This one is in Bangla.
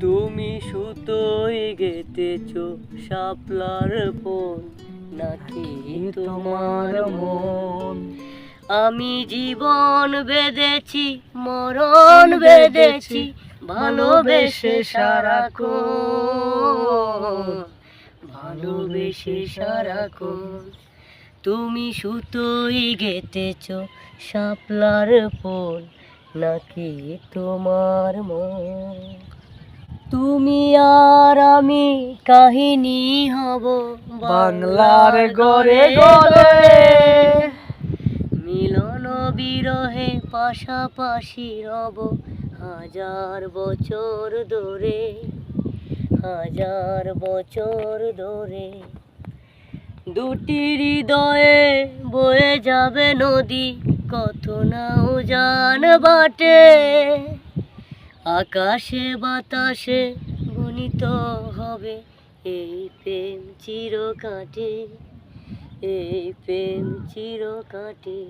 তুমি সুতোয় গেঁথেছো শাপলার ফোন, নাকি তোমার মন? আমি জীবন বেঁধেছি, মরণ বেঁধেছি, ভালোবেসে সারাক্ষণ, ভালোবেসে সারাক্ষণ। তুমি সুতোয় গেঁথেছো শাপলার ফোন, নাকি তোমার মন? তুমি আর আমি কাহিনী হব বাংলার ঘরে ঘরে, মিলন বিরহে পাশাপাশি রব হাজার বছর ধরে, হাজার বছর ধরে। দুটি হৃদয়ে বয়ে যাবে নদী, কত নাও জান বাটে, আকাশে বাতাসে গুণিত হবে এই প্রেম চিরকাটে, এই প্রেম চিরকাটে।